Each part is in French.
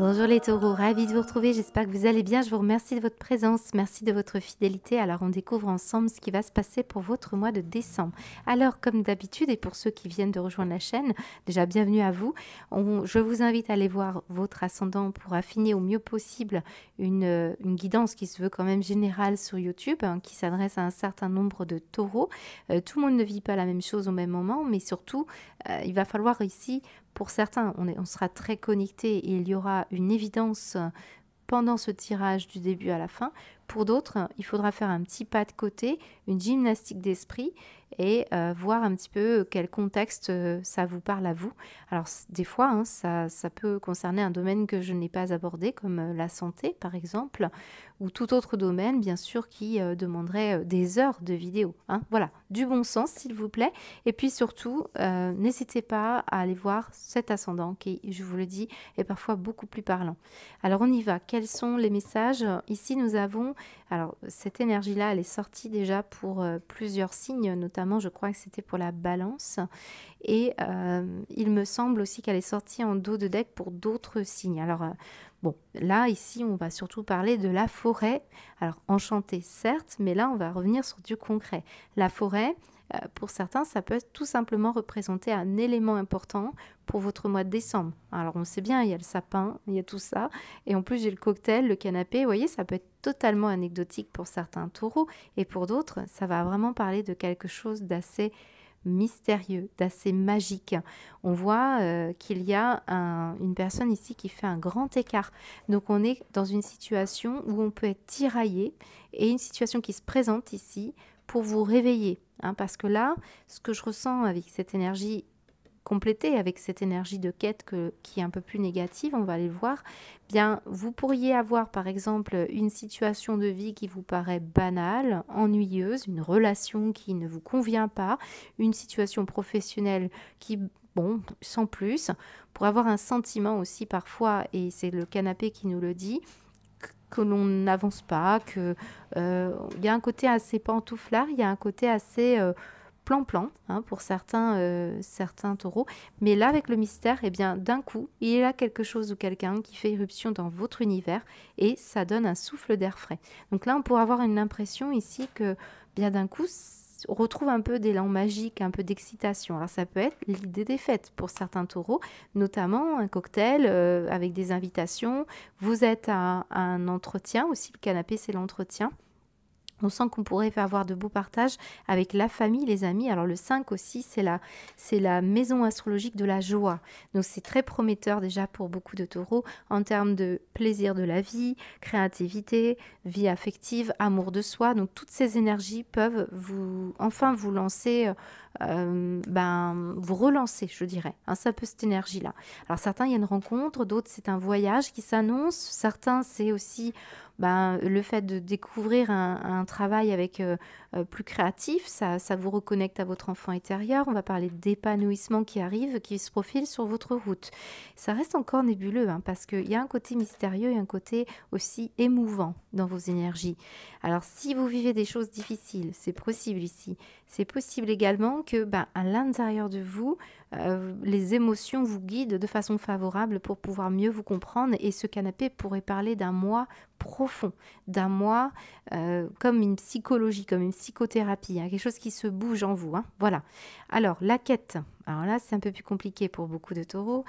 Bonjour les taureaux, ravie de vous retrouver, j'espère que vous allez bien, je vous remercie de votre présence, merci de votre fidélité. Alors on découvre ensemble ce qui va se passer pour votre mois de décembre. Alors comme d'habitude et pour ceux qui viennent de rejoindre la chaîne, déjà bienvenue à vous. Je vous invite à aller voir votre ascendant pour affiner au mieux possible une guidance qui se veut quand même générale sur YouTube, hein, qui s'adresse à un certain nombre de taureaux. Tout le monde ne vit pas la même chose au même moment, mais surtout il va falloir ici, pour certains, on sera très connecté et il y aura une évidence pendant ce tirage du début à la fin. Pour d'autres, il faudra faire un petit pas de côté, une gymnastique d'esprit et voir un petit peu quel contexte ça vous parle à vous. Alors des fois, hein, ça peut concerner un domaine que je n'ai pas abordé, comme la santé par exemple, ou tout autre domaine, bien sûr, qui demanderait des heures de vidéo. Hein. Voilà, du bon sens s'il vous plaît. Et puis surtout, n'hésitez pas à aller voir cet ascendant qui, je vous le dis, est parfois beaucoup plus parlant. Alors on y va. Quels sont les messages? Ici, nous avons... Alors, cette énergie-là, elle est sortie déjà pour plusieurs signes, notamment, je crois que c'était pour la balance. Et il me semble aussi qu'elle est sortie en dos de deck pour d'autres signes. Alors, bon, là, ici, on va surtout parler de la forêt. Alors, enchantée, certes, mais là, on va revenir sur du concret. La forêt... pour certains, ça peut tout simplement représenter un élément important pour votre mois de décembre. Alors on sait bien, il y a le sapin, il y a tout ça. Et en plus, j'ai le cocktail, le canapé. Vous voyez, ça peut être totalement anecdotique pour certains taureaux. Et pour d'autres, ça va vraiment parler de quelque chose d'assez mystérieux, d'assez magique. On voit qu'il y a une personne ici qui fait un grand écart. Donc on est dans une situation où on peut être tiraillé et une situation qui se présente ici pour vous réveiller. Hein, parce que là, ce que je ressens avec cette énergie complétée, avec cette énergie de quête qui est un peu plus négative, on va aller le voir, bien, vous pourriez avoir par exemple une situation de vie qui vous paraît banale, ennuyeuse, une relation qui ne vous convient pas, une situation professionnelle qui, bon, sans plus, pour avoir un sentiment aussi parfois, et c'est le canapé qui nous le dit, que l'on n'avance pas, que y a un côté assez pantouflard, il y a un côté assez plan-plan hein, pour certains taureaux. Mais là, avec le mystère, eh bien, d'un coup, il y a quelque chose ou quelqu'un qui fait irruption dans votre univers et ça donne un souffle d'air frais. Donc là, on pourrait avoir une impression ici que, bien d'un coup, on retrouve un peu d'élan magique, un peu d'excitation. Alors ça peut être l'idée des fêtes pour certains taureaux, notamment un cocktail avec des invitations. Vous êtes à un entretien aussi, le canapé c'est l'entretien. On sent qu'on pourrait faire avoir de beaux partages avec la famille, les amis. Alors le 5 aussi, c'est la maison astrologique de la joie. Donc c'est très prometteur déjà pour beaucoup de taureaux en termes de plaisir de la vie, créativité, vie affective, amour de soi. Donc toutes ces énergies peuvent vous lancer, vous relancer, je dirais. Hein, ça peut cette énergie-là. Alors certains, il y a une rencontre, d'autres, c'est un voyage qui s'annonce. Certains, c'est aussi... le fait de découvrir un travail avec plus créatif, ça vous reconnecte à votre enfant intérieur. On va parler d'épanouissement qui arrive, qui se profile sur votre route. Ça reste encore nébuleux hein, parce qu'il y a un côté mystérieux et un côté aussi émouvant dans vos énergies. Alors si vous vivez des choses difficiles, c'est possible ici. C'est possible également que à l'intérieur de vous, les émotions vous guident de façon favorable pour pouvoir mieux vous comprendre et ce canapé pourrait parler d'un moi profond, d'un moi comme une psychologie, comme une psychothérapie, hein, quelque chose qui se bouge en vous. Hein, voilà. Alors, la quête. Alors là, c'est un peu plus compliqué pour beaucoup de taureaux.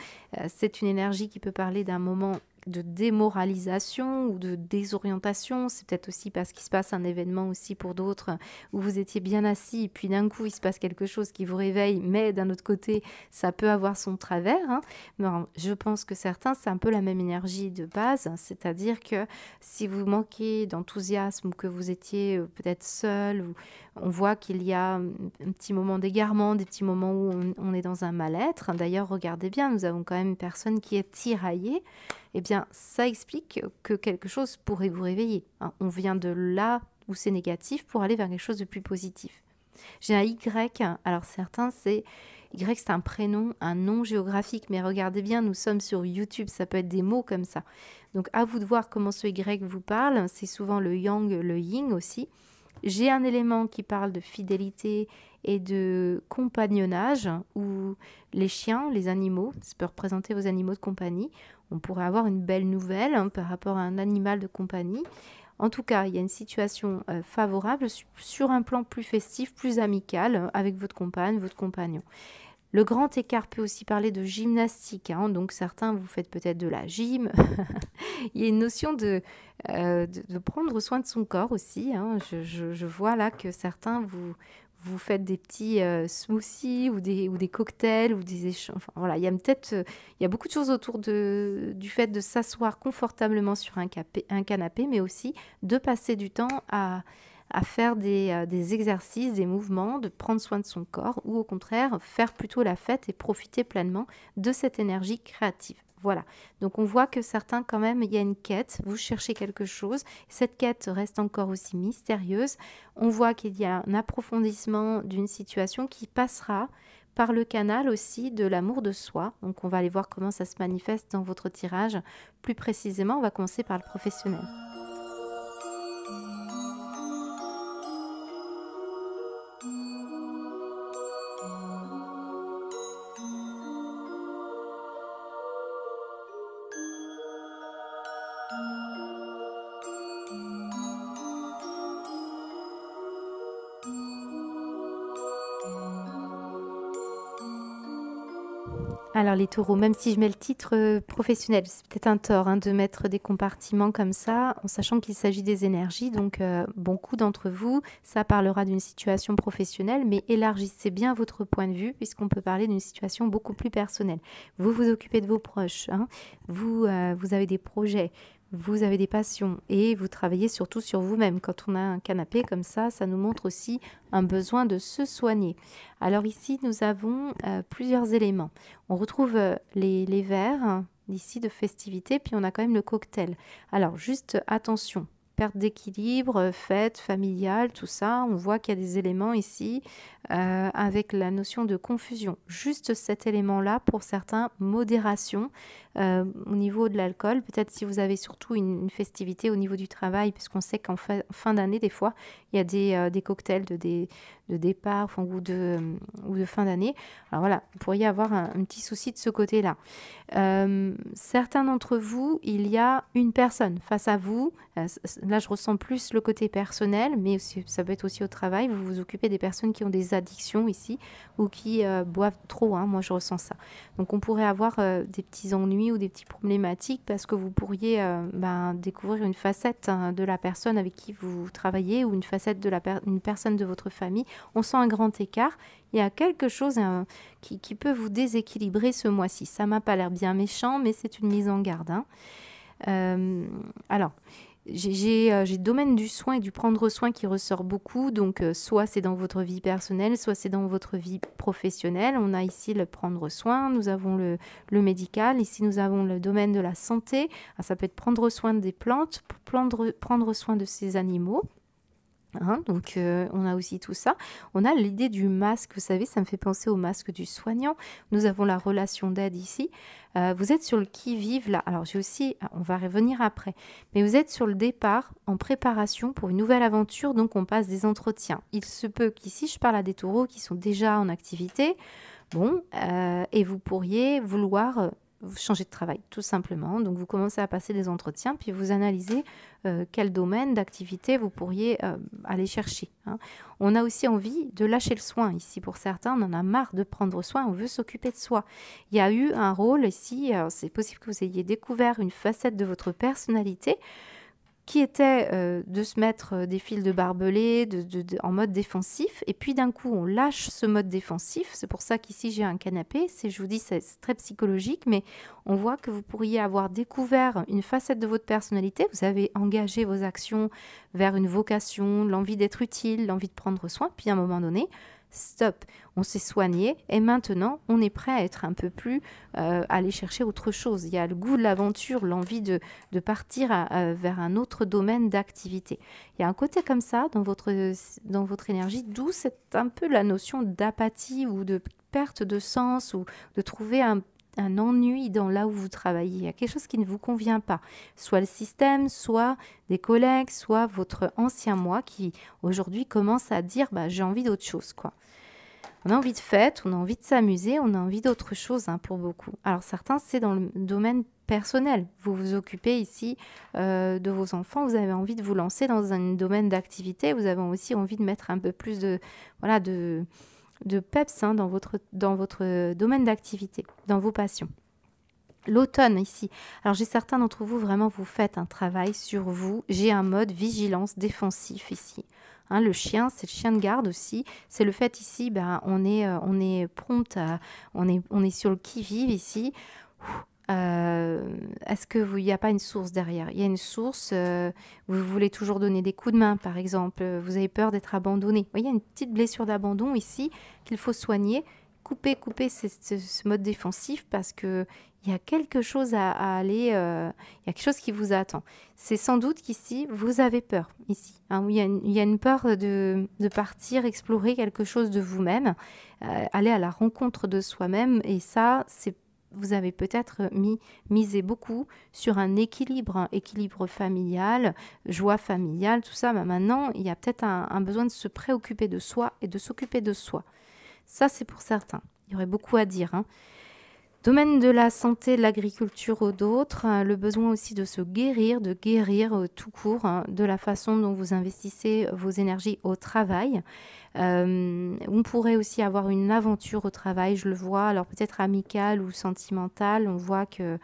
C'est une énergie qui peut parler d'un moment de démoralisation ou de désorientation. C'est peut-être aussi parce qu'il se passe un événement aussi pour d'autres où vous étiez bien assis et puis d'un coup, il se passe quelque chose qui vous réveille, mais d'un autre côté, ça peut avoir son travers. Hein. Non, je pense que certains, c'est un peu la même énergie de base, c'est-à-dire que si vous manquez d'enthousiasme ou que vous étiez peut-être seul, on voit qu'il y a un petit moment d'égarement, des petits moments où on est dans un mal-être. D'ailleurs, regardez bien, nous avons quand même une personne qui est tiraillée. Eh bien, ça explique que quelque chose pourrait vous réveiller. Hein. On vient de là où c'est négatif pour aller vers quelque chose de plus positif. J'ai un Y, alors certains, c'est... Y, c'est un prénom, un nom géographique, mais regardez bien, nous sommes sur YouTube, ça peut être des mots comme ça. Donc, à vous de voir comment ce Y vous parle. C'est souvent le Yang, le Yin aussi. J'ai un élément qui parle de fidélité et de compagnonnage, où les chiens, les animaux, ça peut représenter vos animaux de compagnie. On pourrait avoir une belle nouvelle par rapport à un animal de compagnie. En tout cas, il y a une situation favorable sur un plan plus festif, plus amical, avec votre compagne, votre compagnon. Le grand écart peut aussi parler de gymnastique, donc certains, vous faites peut-être de la gym. Il y a une notion de prendre soin de son corps aussi. Je vois là que certains, vous faites des petits smoothies ou des cocktails ou des échanges. Enfin, voilà, il y a beaucoup de choses autour du fait de s'asseoir confortablement sur un canapé, mais aussi de passer du temps à faire des exercices, des mouvements, de prendre soin de son corps ou au contraire faire plutôt la fête et profiter pleinement de cette énergie créative. Voilà, donc on voit que certains quand même, il y a une quête, vous cherchez quelque chose, cette quête reste encore aussi mystérieuse. On voit qu'il y a un approfondissement d'une situation qui passera par le canal aussi de l'amour de soi. Donc on va aller voir comment ça se manifeste dans votre tirage. Plus précisément, on va commencer par le professionnel. Alors les taureaux, même si je mets le titre professionnel, c'est peut-être un tort de mettre des compartiments comme ça, en sachant qu'il s'agit des énergies. Donc, beaucoup d'entre vous, ça parlera d'une situation professionnelle, mais élargissez bien votre point de vue, puisqu'on peut parler d'une situation beaucoup plus personnelle. Vous vous occupez de vos proches, vous avez des projets. Vous avez des passions et vous travaillez surtout sur vous-même. Quand on a un canapé comme ça nous montre aussi un besoin de se soigner. Alors ici, nous avons plusieurs éléments. On retrouve les verres ici de festivité, puis on a quand même le cocktail. Alors juste attention, perte d'équilibre, fête familiale, tout ça, on voit qu'il y a des éléments ici avec la notion de confusion. Juste cet élément-là, pour certains, modération au niveau de l'alcool. Peut-être si vous avez surtout une festivité au niveau du travail, puisqu'on sait qu'en fin d'année, des fois, il y a des cocktails de départ ou de fin d'année. Alors voilà, vous pourriez avoir un petit souci de ce côté-là. Certains d'entre vous, il y a une personne face à vous. Là, je ressens plus le côté personnel, mais aussi, ça peut être aussi au travail. Vous vous occupez des personnes qui ont des addictions ici ou qui boivent trop. Moi, je ressens ça. Donc, on pourrait avoir des petits ennuis ou des petites problématiques parce que vous pourriez découvrir une facette de la personne avec qui vous travaillez ou une facette de une personne de votre famille. On sent un grand écart. Il y a quelque chose qui peut vous déséquilibrer ce mois-ci. Ça m'a pas l'air bien méchant, mais c'est une mise en garde. Alors, j'ai le domaine du soin et du prendre soin qui ressort beaucoup. Donc, soit c'est dans votre vie personnelle, soit c'est dans votre vie professionnelle. On a ici le prendre soin, nous avons le médical. Ici, nous avons le domaine de la santé. Ça peut être prendre soin des plantes, prendre soin de ces animaux. Donc on a aussi tout ça. On a l'idée du masque, vous savez, ça me fait penser au masque du soignant. Nous avons la relation d'aide ici. Vous êtes sur le qui-vive là. Alors j'ai aussi, on va revenir après, mais vous êtes sur le départ en préparation pour une nouvelle aventure, donc on passe des entretiens. Il se peut qu'ici je parle à des taureaux qui sont déjà en activité, et vous pourriez vouloir vous changez de travail, tout simplement. Donc, vous commencez à passer des entretiens, puis vous analysez quel domaine d'activité vous pourriez aller chercher. On a aussi envie de lâcher le soin. Ici, pour certains, on en a marre de prendre soin, on veut s'occuper de soi. Il y a eu un rôle ici, c'est possible que vous ayez découvert une facette de votre personnalité qui était de se mettre des fils de barbelé en mode défensif. Et puis d'un coup, on lâche ce mode défensif. C'est pour ça qu'ici, j'ai un canapé. Je vous dis, c'est très psychologique, mais on voit que vous pourriez avoir découvert une facette de votre personnalité. Vous avez engagé vos actions vers une vocation, l'envie d'être utile, l'envie de prendre soin. Puis à un moment donné, stop, on s'est soigné et maintenant on est prêt à être un peu plus aller chercher autre chose. Il y a le goût de l'aventure, l'envie de partir vers un autre domaine d'activité. Il y a un côté comme ça dans votre énergie, d'où c'est un peu la notion d'apathie ou de perte de sens ou de trouver un ennui dans là où vous travaillez. Il y a quelque chose qui ne vous convient pas. Soit le système, soit des collègues, soit votre ancien moi qui aujourd'hui commence à dire j'ai envie d'autre chose, quoi. On a envie de fête, on a envie de s'amuser, on a envie d'autre chose pour beaucoup. Alors certains, c'est dans le domaine personnel. Vous vous occupez ici de vos enfants, vous avez envie de vous lancer dans un domaine d'activité, vous avez aussi envie de mettre un peu plus de peps dans votre domaine d'activité, dans vos passions. L'automne ici. Alors j'ai certains d'entre vous, vraiment, vous faites un travail sur vous. J'ai un mode vigilance défensif ici. Le chien, c'est le chien de garde aussi. C'est le fait ici, on est prompt, on est sur le qui-vive ici. Est-ce qu'il n'y a pas une source derrière? Il y a une source, vous voulez toujours donner des coups de main, par exemple. Vous avez peur d'être abandonné. Vous voyez, il y a une petite blessure d'abandon ici qu'il faut soigner. Couper ce mode défensif parce que il y a quelque chose à aller, il y a quelque chose qui vous attend. C'est sans doute qu'ici, vous avez peur, ici. Il y a une peur de partir, explorer quelque chose de vous-même, aller à la rencontre de soi-même. Et ça, vous avez peut-être misé beaucoup sur un équilibre familial, joie familiale, tout ça. Maintenant, il y a peut-être un besoin de se préoccuper de soi et de s'occuper de soi. Ça, c'est pour certains. Il y aurait beaucoup à dire. Domaine de la santé, de l'agriculture ou d'autres, le besoin aussi de se guérir, tout court, de la façon dont vous investissez vos énergies au travail. On pourrait aussi avoir une aventure au travail, je le vois, alors peut-être amicale ou sentimentale. On voit que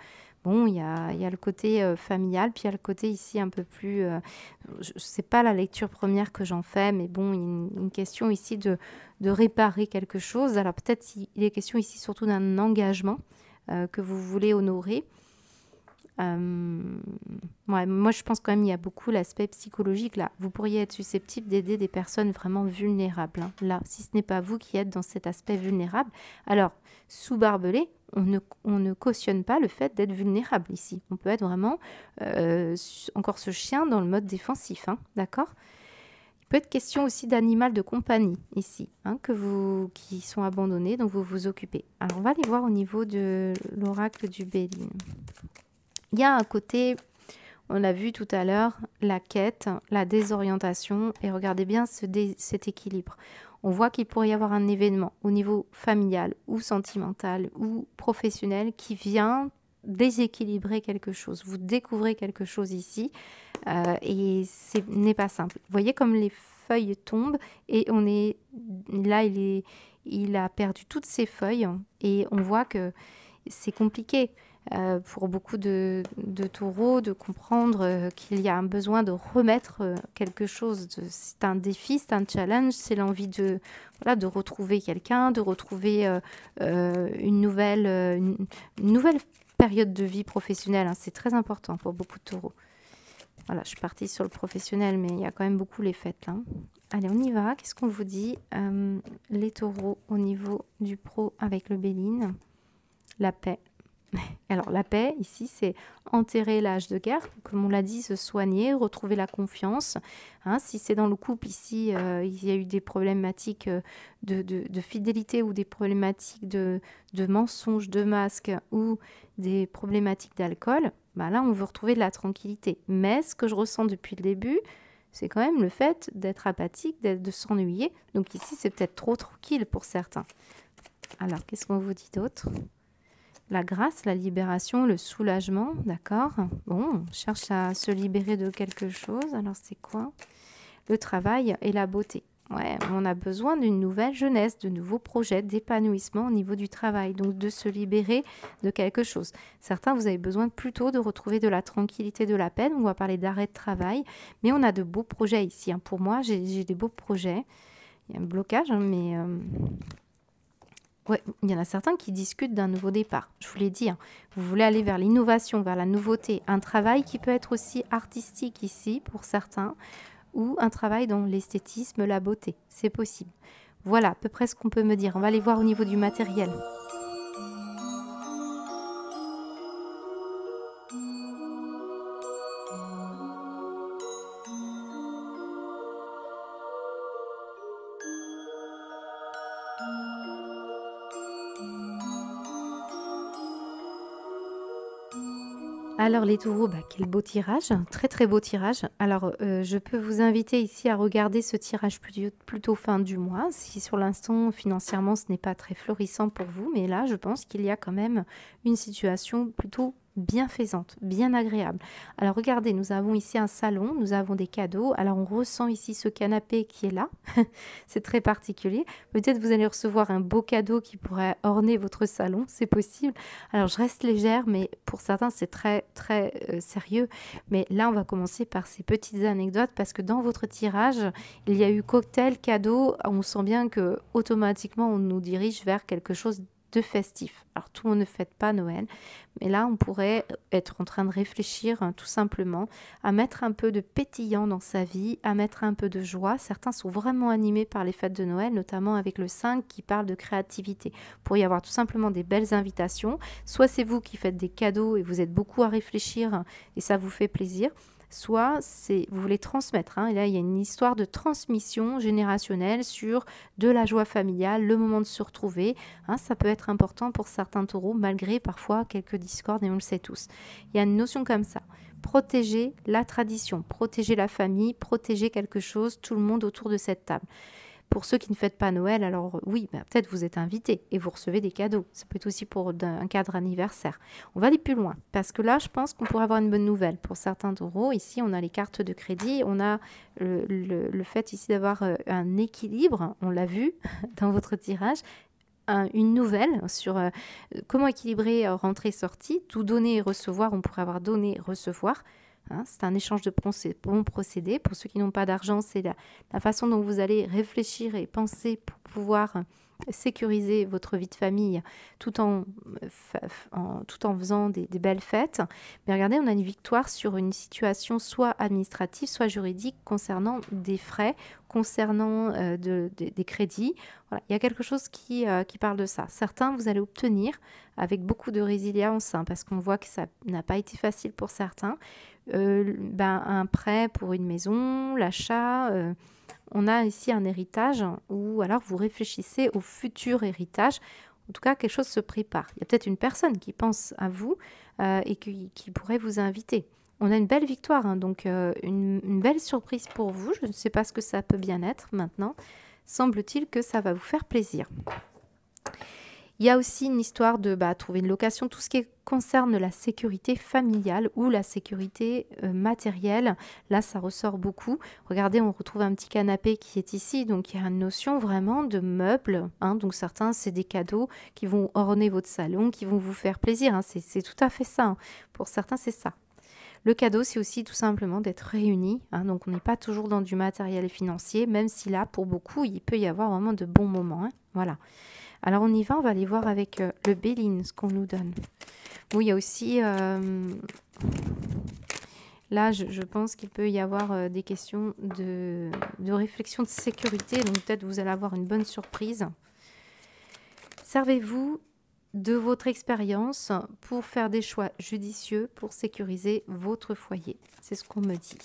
il y a le côté familial, puis il y a le côté ici un peu plus... c'est pas la lecture première que j'en fais, mais il y a une question ici de réparer quelque chose. Alors peut-être il est question ici surtout d'un engagement que vous voulez honorer. Moi, je pense quand même qu'il y a beaucoup l'aspect psychologique là. Vous pourriez être susceptible d'aider des personnes vraiment vulnérables. Là, si ce n'est pas vous qui êtes dans cet aspect vulnérable, alors sous barbelé, on ne cautionne pas le fait d'être vulnérable ici. On peut être vraiment encore ce chien dans le mode défensif, d'accord ? Il peut être question aussi d'animal de compagnie ici, qui sont abandonnés, dont vous vous occupez. Alors on va aller voir au niveau de l'oracle du Béline. Il y a un côté, on l'a vu tout à l'heure, la quête, la désorientation, et regardez bien cet équilibre. On voit qu'il pourrait y avoir un événement au niveau familial ou sentimental ou professionnel qui vient déséquilibrer quelque chose. Vous découvrez quelque chose ici et ce n'est pas simple. Vous voyez comme les feuilles tombent et il a perdu toutes ses feuilles et on voit que c'est compliqué. Pour beaucoup de taureaux, de comprendre qu'il y a un besoin de remettre quelque chose. C'est un défi, c'est un challenge, c'est l'envie de retrouver quelqu'un, de retrouver une nouvelle période de vie professionnelle. C'est très important pour beaucoup de taureaux. Voilà, je suis partie sur le professionnel, mais il y a quand même beaucoup les fêtes là. Allez, on y va. Qu'est-ce qu'on vous dit les taureaux au niveau du pro avec le Béline? La paix. Alors la paix ici c'est enterrer l'âge de guerre, comme on l'a dit, se soigner, retrouver la confiance. Si c'est dans le couple ici, il y a eu des problématiques de fidélité ou des problématiques de mensonges, de masques ou des problématiques d'alcool, là on veut retrouver de la tranquillité. Mais ce que je ressens depuis le début, c'est quand même le fait d'être apathique, de s'ennuyer. Donc ici c'est peut-être trop tranquille pour certains. Alors qu'est-ce qu'on vous dit d'autre ? La grâce, la libération, le soulagement, d'accord. On cherche à se libérer de quelque chose. Alors, c'est quoi? Le travail et la beauté. Ouais, on a besoin d'une nouvelle jeunesse, de nouveaux projets, d'épanouissement au niveau du travail. Donc, de se libérer de quelque chose. Certains, vous avez besoin plutôt de retrouver de la tranquillité, de la paix. On va parler d'arrêt de travail. Mais on a de beaux projets ici. Pour moi, j'ai des beaux projets. Il y a un blocage, mais... Ouais, il y en a certains qui discutent d'un nouveau départ. Je vous l'ai dit, vous voulez aller vers l'innovation, vers la nouveauté. Un travail qui peut être aussi artistique ici pour certains ou un travail dans l'esthétisme, la beauté. C'est possible. Voilà à peu près ce qu'on peut me dire. On va aller voir au niveau du matériel. Alors les taureaux, bah, quel beau tirage, un très très beau tirage. Alors je peux vous inviter ici à regarder ce tirage plutôt fin du mois, si sur l'instant financièrement ce n'est pas très florissant pour vous, mais là je pense qu'il y a quand même une situation plutôt bienfaisante, bien agréable. Alors regardez, nous avons ici un salon, nous avons des cadeaux, alors on ressent ici ce canapé qui est là, c'est très particulier. Peut-être vous allez recevoir un beau cadeau qui pourrait orner votre salon, c'est possible. Alors je reste légère, mais pour certains c'est très très sérieux. Mais là on va commencer par ces petites anecdotes parce que dans votre tirage, il y a eu cocktail, cadeau, on sent bien que automatiquement on nous dirige vers quelque chose de festif. Alors tout le monde ne fête pas Noël, mais là on pourrait être en train de réfléchir tout simplement à mettre un peu de pétillant dans sa vie, à mettre un peu de joie. Certains sont vraiment animés par les fêtes de Noël, notamment avec le 5 qui parle de créativité. Pour y avoir tout simplement des belles invitations, soit c'est vous qui faites des cadeaux et vous êtes beaucoup à réfléchir et ça vous fait plaisir, soit vous voulez transmettre. Et là, il y a une histoire de transmission générationnelle sur de la joie familiale, le moment de se retrouver. Ça peut être important pour certains taureaux, malgré parfois quelques discordes, et on le sait tous. Il y a une notion comme ça. Protéger la tradition, protéger la famille, protéger quelque chose, tout le monde autour de cette table. Pour ceux qui ne fêtent pas Noël, alors oui, peut-être vous êtes invités et vous recevez des cadeaux. Ça peut être aussi pour un cadre anniversaire. On va aller plus loin parce que là, je pense qu'on pourrait avoir une bonne nouvelle. Pour certains taureaux, ici, on a les cartes de crédit. On a le fait ici d'avoir un équilibre. On l'a vu dans votre tirage. Une nouvelle sur comment équilibrer rentrée-sortie. Tout donner et recevoir, on pourrait avoir donné et recevoir. C'est un échange de bons procédés. Pour ceux qui n'ont pas d'argent, c'est la façon dont vous allez réfléchir et penser pour pouvoir sécuriser votre vie de famille tout en faisant des belles fêtes. Mais regardez, on a une victoire sur une situation soit administrative, soit juridique concernant des frais, concernant des crédits. Voilà, il y a quelque chose qui parle de ça. Certains, vous allez obtenir avec beaucoup de résilience, parce qu'on voit que ça n'a pas été facile pour certains, un prêt pour une maison, l'achat. On a ici un héritage ou alors vous réfléchissez au futur héritage. En tout cas, quelque chose se prépare. Il y a peut-être une personne qui pense à vous et qui pourrait vous inviter. On a une belle victoire, donc une belle surprise pour vous. Je ne sais pas ce que ça peut bien être maintenant. Semble-t-il que ça va vous faire plaisir. Il y a aussi une histoire de trouver une location, tout ce qui concerne la sécurité familiale ou la sécurité matérielle. Là, ça ressort beaucoup. Regardez, on retrouve un petit canapé qui est ici. Donc, il y a une notion vraiment de meubles. Donc, certains, c'est des cadeaux qui vont orner votre salon, qui vont vous faire plaisir. C'est tout à fait ça. Pour certains, c'est ça. Le cadeau, c'est aussi tout simplement d'être réunis. Donc, on n'est pas toujours dans du matériel financier, même si là, pour beaucoup, il peut y avoir vraiment de bons moments. Voilà. Alors, on y va, on va aller voir avec le Béline ce qu'on nous donne. Bon, il y a aussi... là, je pense qu'il peut y avoir des questions de réflexion de sécurité. Donc, peut-être vous allez avoir une bonne surprise. Servez-vous de votre expérience pour faire des choix judicieux pour sécuriser votre foyer. C'est ce qu'on me dit.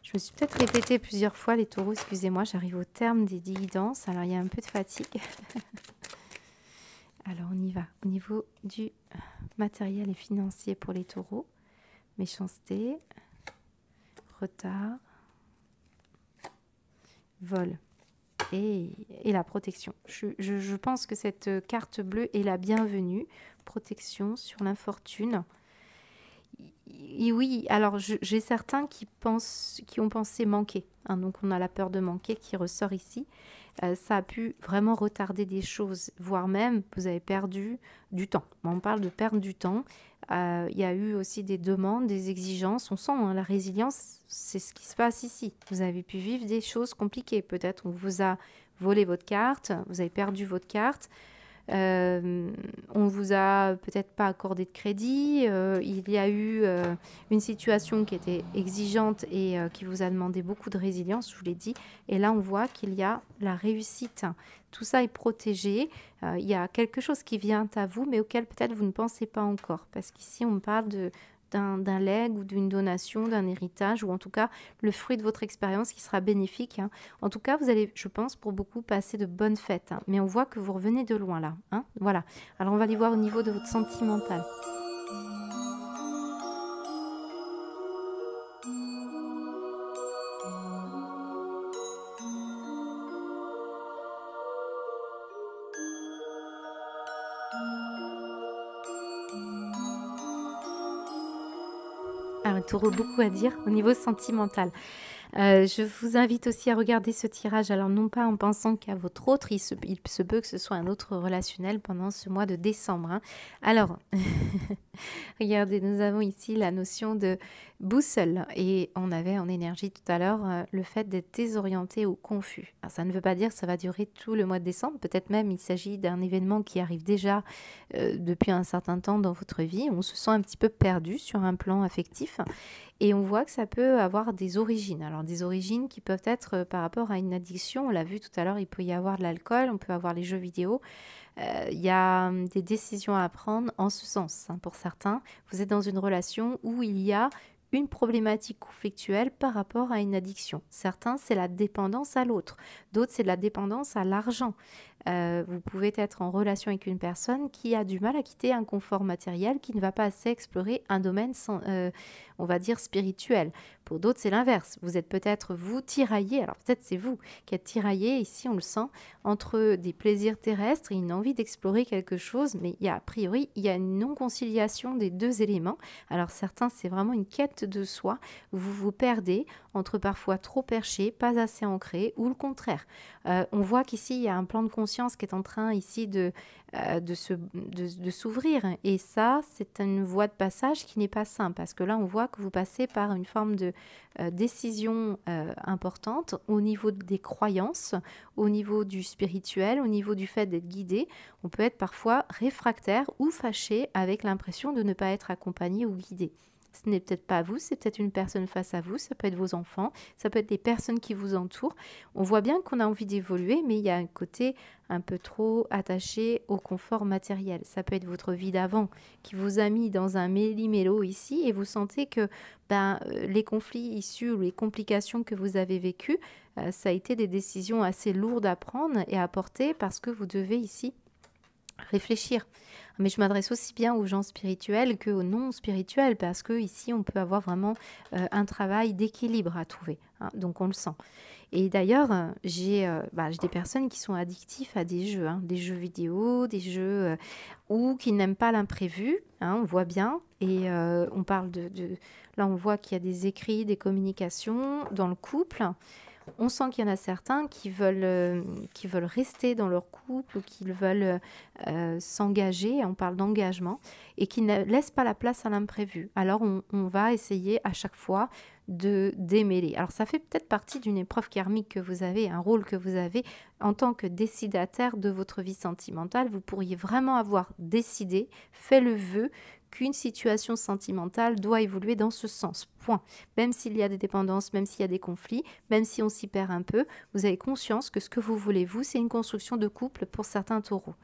Je me suis peut-être répétée plusieurs fois les taureaux, excusez-moi, j'arrive au terme des guidances, alors il y a un peu de fatigue. Alors on y va, au niveau du matériel et financier pour les taureaux, méchanceté, retard, vol et la protection. Je pense que cette carte bleue est la bienvenue, protection sur l'infortune. Et oui, alors j'ai certains qui ont pensé manquer. Donc on a la peur de manquer qui ressort ici. Ça a pu vraiment retarder des choses, voire même vous avez perdu du temps. On parle de perdre du temps. Il y a eu aussi des demandes, des exigences. On sent la résilience, c'est ce qui se passe ici. Vous avez pu vivre des choses compliquées. Peut-être on vous a volé votre carte, vous avez perdu votre carte. On vous a peut-être pas accordé de crédit, il y a eu une situation qui était exigeante et qui vous a demandé beaucoup de résilience, je vous l'ai dit, et là on voit qu'il y a la réussite, tout ça est protégé, il y a quelque chose qui vient à vous mais auquel peut-être vous ne pensez pas encore, parce qu'ici on parle d'un legs ou d'une donation, d'un héritage, ou en tout cas le fruit de votre expérience qui sera bénéfique. En tout cas, vous allez, je pense, pour beaucoup passer de bonnes fêtes. Mais on voit que vous revenez de loin là. Voilà. Alors, on va aller voir au niveau de votre sentimental. un taureau, beaucoup à dire au niveau sentimental. Je vous invite aussi à regarder ce tirage, alors non pas en pensant qu'à votre autre, il se peut que ce soit un autre relationnel pendant ce mois de décembre, hein. Alors, regardez, nous avons ici la notion de boussole et on avait en énergie tout à l'heure le fait d'être désorienté ou confus. Alors, ça ne veut pas dire que ça va durer tout le mois de décembre, peut-être même il s'agit d'un événement qui arrive déjà depuis un certain temps dans votre vie. On se sent un petit peu perdu sur un plan affectif et on voit que ça peut avoir des origines. Alors des origines qui peuvent être par rapport à une addiction, on l'a vu tout à l'heure, il peut y avoir de l'alcool, on peut avoir les jeux vidéo. Il y a des décisions à prendre en ce sens, hein, pour certains. Vous êtes dans une relation où il y a une problématique conflictuelle par rapport à une addiction. Certains, c'est la dépendance à l'autre. D'autres, c'est la dépendance à l'argent. Vous pouvez être en relation avec une personne qui a du mal à quitter un confort matériel, qui ne va pas assez explorer un domaine, on va dire, spirituel. Pour d'autres, c'est l'inverse. Vous êtes peut-être, vous, tiraillé, alors peut-être c'est vous qui êtes tiraillé, ici on le sent, entre des plaisirs terrestres et une envie d'explorer quelque chose, mais a priori, il y a une non-conciliation des deux éléments. Alors certains, c'est vraiment une quête de soi, vous vous perdez entre parfois trop perché, pas assez ancré, ou le contraire. On voit qu'ici, il y a un plan de conscience qui est en train ici de s'ouvrir. Et ça, c'est une voie de passage qui n'est pas simple, parce que là, on voit que vous passez par une forme de décision importante au niveau des croyances, au niveau du spirituel, au niveau du fait d'être guidé. On peut être parfois réfractaire ou fâché avec l'impression de ne pas être accompagné ou guidé. Ce n'est peut-être pas vous, c'est peut-être une personne face à vous, ça peut être vos enfants, ça peut être les personnes qui vous entourent. On voit bien qu'on a envie d'évoluer, mais il y a un côté un peu trop attaché au confort matériel. Ça peut être votre vie d'avant qui vous a mis dans un méli-mélo ici et vous sentez que les conflits issus ou les complications que vous avez vécues, ça a été des décisions assez lourdes à prendre et à porter parce que vous devez ici réfléchir. Mais je m'adresse aussi bien aux gens spirituels qu'aux non spirituels parce que ici on peut avoir vraiment un travail d'équilibre à trouver, hein, donc on le sent. Et d'ailleurs, j'ai des personnes qui sont addictives à des jeux vidéo, des jeux ou qui n'aiment pas l'imprévu, hein, on voit bien. Et on parle là on voit qu'il y a des écrits, des communications dans le couple. On sent qu'il y en a certains qui veulent rester dans leur couple ou qui veulent s'engager, on parle d'engagement, et qui ne laissent pas la place à l'imprévu. Alors on va essayer à chaque fois de démêler. Alors ça fait peut-être partie d'une épreuve karmique que vous avez, un rôle que vous avez en tant que décidataire de votre vie sentimentale. Vous pourriez vraiment avoir décidé, fait le vœu qu'une situation sentimentale doit évoluer dans ce sens, point. Même s'il y a des dépendances, même s'il y a des conflits, même si on s'y perd un peu, vous avez conscience que ce que vous voulez, vous, c'est une construction de couple pour certains taureaux.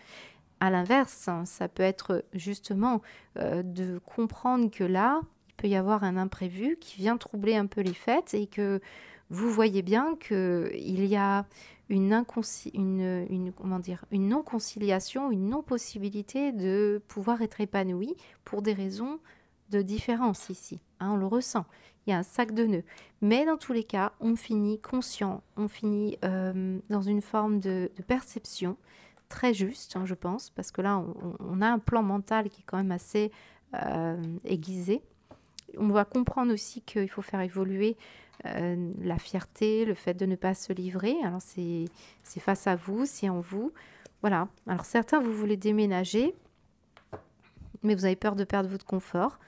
À l'inverse, ça peut être justement de comprendre que là, il peut y avoir un imprévu qui vient troubler un peu les fêtes et que vous voyez bien qu'il y a une non-conciliation, une non-possibilité de pouvoir être épanoui pour des raisons de différence ici. Hein, on le ressent. Il y a un sac de nœuds. Mais dans tous les cas, on finit conscient, on finit dans une forme de perception très juste, hein, je pense, parce que là, on a un plan mental qui est quand même assez aiguisé. On va comprendre aussi qu'il faut faire évoluer la fierté, le fait de ne pas se livrer. Alors, c'est face à vous, c'est en vous. Voilà. Alors, certains, vous voulez déménager, mais vous avez peur de perdre votre confort.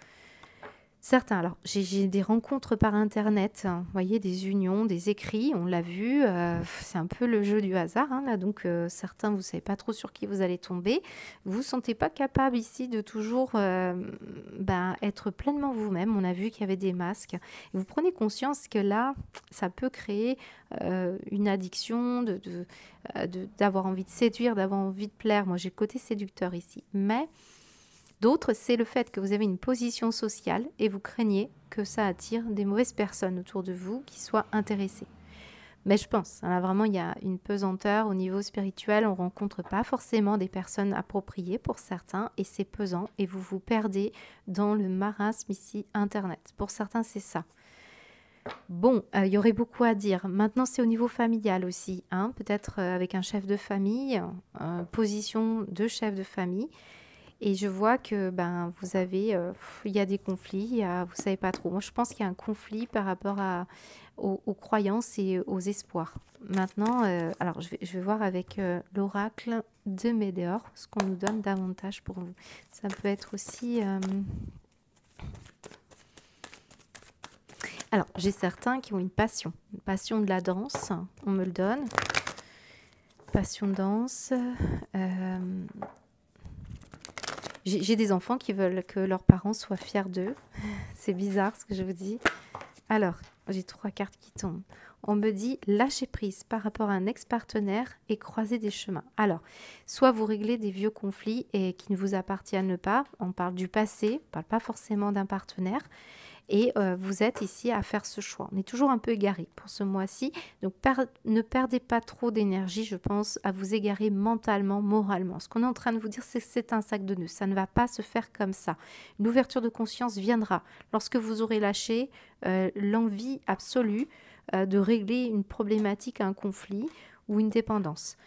Certains, alors j'ai des rencontres par internet, hein, vous voyez, des unions, des écrits, on l'a vu, c'est un peu le jeu du hasard, hein, là, donc certains, vous ne savez pas trop sur qui vous allez tomber, vous ne vous sentez pas capable ici de toujours être pleinement vous-même, on a vu qu'il y avait des masques, et vous prenez conscience que là, ça peut créer une addiction, d'avoir envie de séduire, d'avoir envie de plaire, moi j'ai le côté séducteur ici, mais... D'autres, c'est le fait que vous avez une position sociale et vous craignez que ça attire des mauvaises personnes autour de vous qui soient intéressées. Mais je pense, là vraiment, il y a une pesanteur au niveau spirituel. On ne rencontre pas forcément des personnes appropriées pour certains et c'est pesant et vous vous perdez dans le marasme ici Internet. Pour certains, c'est ça. Bon, il y aurait beaucoup à dire. Maintenant, c'est au niveau familial aussi, hein, peut-être avec un chef de famille, position de chef de famille. Et je vois que vous avez, il y a des conflits, vous savez pas trop. Moi, je pense qu'il y a un conflit par rapport aux croyances et aux espoirs. Maintenant, alors je vais voir avec l'oracle de Médéor ce qu'on nous donne davantage pour vous. Ça peut être aussi... Alors, j'ai certains qui ont une passion de la danse, on me le donne. Passion de danse. J'ai des enfants qui veulent que leurs parents soient fiers d'eux. C'est bizarre ce que je vous dis. Alors, j'ai 3 cartes qui tombent. On me dit lâcher prise par rapport à un ex-partenaire et croiser des chemins. Alors, soit vous réglez des vieux conflits et qui ne vous appartiennent pas. On parle du passé, on ne parle pas forcément d'un partenaire. Et vous êtes ici à faire ce choix. On est toujours un peu égaré pour ce mois-ci. Donc, ne perdez pas trop d'énergie, je pense, à vous égarer mentalement, moralement. Ce qu'on est en train de vous dire, c'est que c'est un sac de nœuds. Ça ne va pas se faire comme ça. Une ouverture de conscience viendra lorsque vous aurez lâché l'envie absolue de régler une problématique, un conflit ou une dépendance.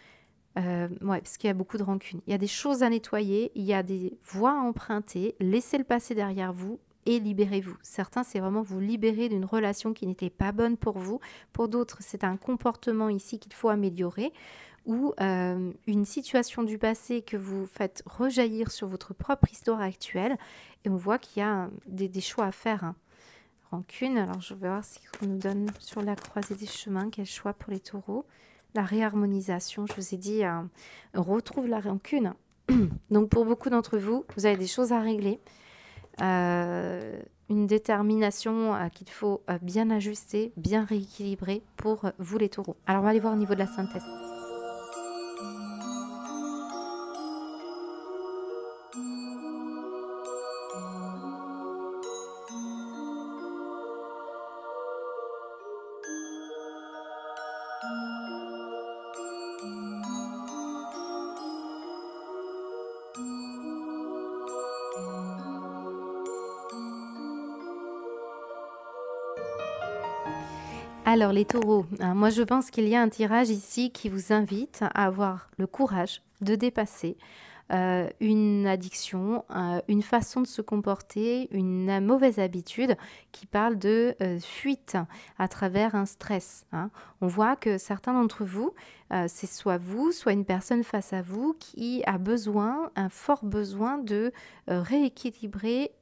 Ouais, parce qu'il y a beaucoup de rancune. Il y a des choses à nettoyer, il y a des voies à emprunter. Laissez le passé derrière vous et libérez-vous. Certains, c'est vraiment vous libérer d'une relation qui n'était pas bonne pour vous. Pour d'autres, c'est un comportement ici qu'il faut améliorer ou une situation du passé que vous faites rejaillir sur votre propre histoire actuelle. Et on voit qu'il y a des choix à faire. Hein. Rancune, alors je vais voir ce qu'on nous donne sur la croisée des chemins. Quel choix pour les taureaux? La réharmonisation, je vous ai dit, on retrouve la rancune. Donc pour beaucoup d'entre vous, vous avez des choses à régler. Une détermination qu'il faut bien ajuster, bien rééquilibrer pour vous les taureaux. Alors on va aller voir au niveau de la synthèse. Alors les taureaux, hein, moi je pense qu'il y a un tirage ici qui vous invite à avoir le courage de dépasser une addiction, une façon de se comporter, une mauvaise habitude qui parle de fuite à travers un stress. Hein. On voit que certains d'entre vous, c'est soit vous, soit une personne face à vous qui a besoin, un fort besoin de rééquilibrer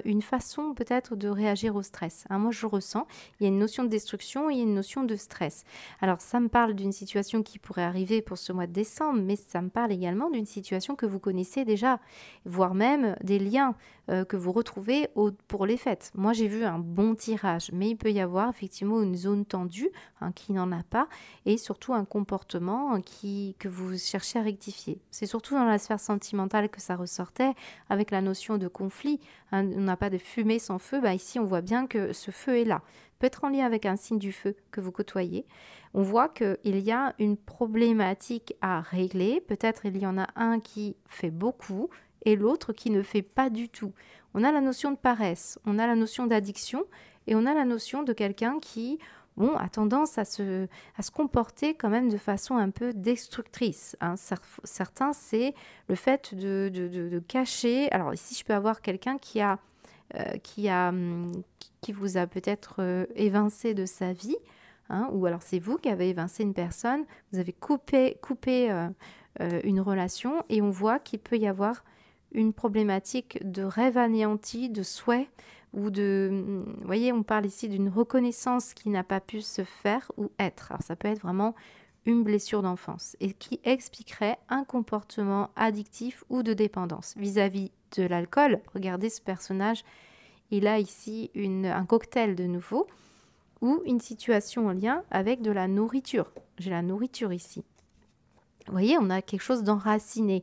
une façon peut-être de réagir au stress. Hein, moi je ressens, il y a une notion de destruction et il y a une notion de stress. Alors ça me parle d'une situation qui pourrait arriver pour ce mois de décembre, mais ça me parle également d'une situation que vous connaissez déjà, voire même des liens que vous retrouvez pour les fêtes. Moi, j'ai vu un bon tirage, mais il peut y avoir effectivement une zone tendue qui n'en a pas et surtout un comportement que vous cherchez à rectifier. C'est surtout dans la sphère sentimentale que ça ressortait avec la notion de conflit. Hein, on n'a pas de fumée sans feu. Ici, on voit bien que ce feu est là. Peut être en lien avec un signe du feu que vous côtoyez. On voit qu'il y a une problématique à régler. Peut-être il y en a un qui fait beaucoup et l'autre qui ne fait pas du tout. On a la notion de paresse, on a la notion d'addiction et on a la notion de quelqu'un qui a tendance à se comporter quand même de façon un peu destructrice. Hein. Certains, c'est le fait de cacher. Alors ici, je peux avoir quelqu'un qui vous a peut-être évincé de sa vie, hein, ou alors c'est vous qui avez évincé une personne, vous avez coupé une relation et on voit qu'il peut y avoir une problématique de rêve anéanti, de souhait ou vous voyez, on parle ici d'une reconnaissance qui n'a pas pu se faire ou être. Alors ça peut être vraiment une blessure d'enfance et qui expliquerait un comportement addictif ou de dépendance vis-à-vis de l'alcool. Regardez ce personnage, il a ici un cocktail de nouveau ou une situation en lien avec de la nourriture. J'ai la nourriture ici. Vous voyez, on a quelque chose d'enraciné.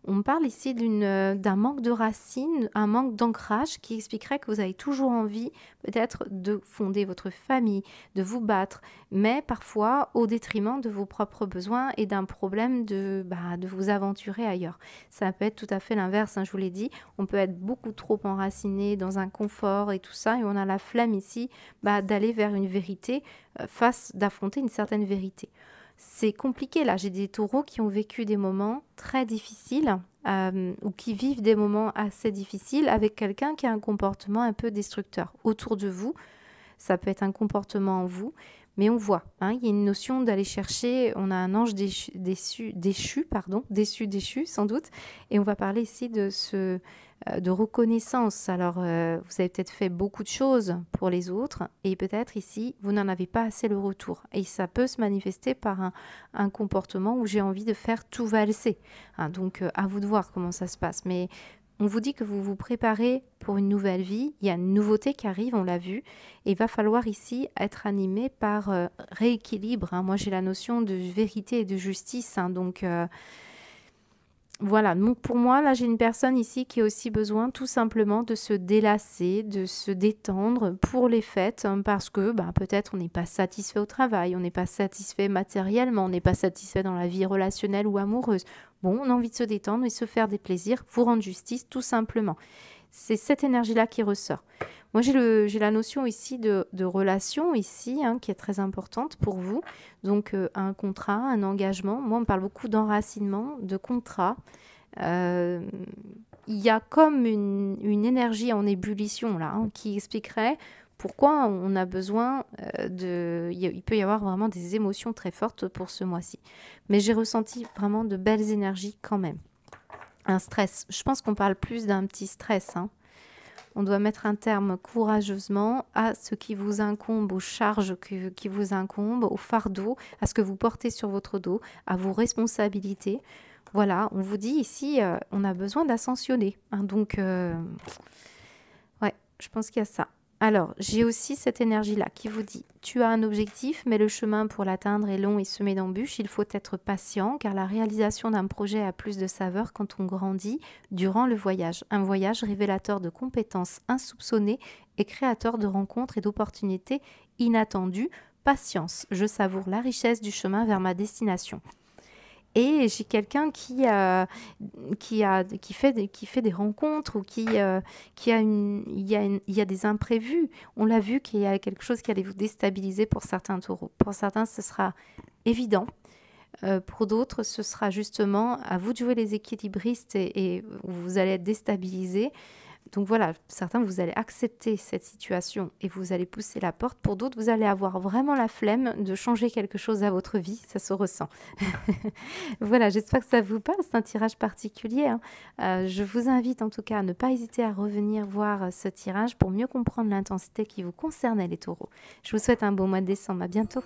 On parle ici d'un manque de racines, un manque d'ancrage qui expliquerait que vous avez toujours envie peut-être de fonder votre famille, de vous battre, mais parfois au détriment de vos propres besoins et d'un problème de vous aventurer ailleurs. Ça peut être tout à fait l'inverse, hein, je vous l'ai dit. On peut être beaucoup trop enraciné dans un confort et tout ça, et on a la flemme ici d'aller vers une vérité, d'affronter une certaine vérité. c'est compliqué là. J'ai des taureaux qui ont vécu des moments très difficiles ou qui vivent des moments assez difficiles avec quelqu'un qui a un comportement un peu destructeur autour de vous. Ça peut être un comportement en vous, mais on voit, hein, il y a une notion d'aller chercher, on a un ange déchu sans doute, et on va parler ici de reconnaissance. Alors, vous avez peut-être fait beaucoup de choses pour les autres, et peut-être ici, vous n'en avez pas assez le retour. Et ça peut se manifester par un comportement où j'ai envie de faire tout valser. Hein, donc, à vous de voir comment ça se passe. Mais on vous dit que vous vous préparez pour une nouvelle vie, il y a une nouveauté qui arrive, on l'a vu, et il va falloir ici être animé par rééquilibre. Hein. Moi, j'ai la notion de vérité et de justice, hein, donc voilà, donc pour moi, là, j'ai une personne ici qui a aussi besoin tout simplement de se délasser, de se détendre pour les fêtes, hein, parce que peut-être on n'est pas satisfait au travail, on n'est pas satisfait matériellement, on n'est pas satisfait dans la vie relationnelle ou amoureuse. Bon, on a envie de se détendre et se faire des plaisirs, vous rendre justice tout simplement. C'est cette énergie-là qui ressort. Moi, j'ai la notion ici de relation ici, hein, qui est très importante pour vous. Donc, un contrat, un engagement. Moi, on me parle beaucoup d'enracinement, de contrat. Euh, il y a comme une énergie en ébullition là, hein, qui expliquerait pourquoi on a besoin il peut y avoir vraiment des émotions très fortes pour ce mois-ci. Mais j'ai ressenti vraiment de belles énergies quand même. Un stress. Je pense qu'on parle plus d'un petit stress, hein. On doit mettre un terme courageusement à ce qui vous incombe, aux charges qui vous incombent, au fardeau, à ce que vous portez sur votre dos, à vos responsabilités. Voilà, on vous dit ici, on a besoin d'ascensionner, hein. Donc, ouais, je pense qu'il y a ça. Alors, j'ai aussi cette énergie-là qui vous dit, tu as un objectif, mais le chemin pour l'atteindre est long et semé d'embûches. Il faut être patient, car la réalisation d'un projet a plus de saveur quand on grandit durant le voyage. Un voyage révélateur de compétences insoupçonnées et créateur de rencontres et d'opportunités inattendues. Patience, je savoure la richesse du chemin vers ma destination. Et j'ai quelqu'un qui fait des rencontres ou il y a des imprévus. On l'a vu qu'il y a quelque chose qui allait vous déstabiliser pour certains taureaux. Pour certains, ce sera évident. Pour d'autres, ce sera justement à vous de jouer les équilibristes et vous allez être déstabilisés. Donc voilà, certains, vous allez accepter cette situation et vous allez pousser la porte. Pour d'autres, vous allez avoir vraiment la flemme de changer quelque chose à votre vie. Ça se ressent. Voilà, j'espère que ça vous parle. C'est un tirage particulier, hein. Je vous invite en tout cas à ne pas hésiter à revenir voir ce tirage pour mieux comprendre l'intensité qui vous concerne, les taureaux. Je vous souhaite un beau mois de décembre. À bientôt.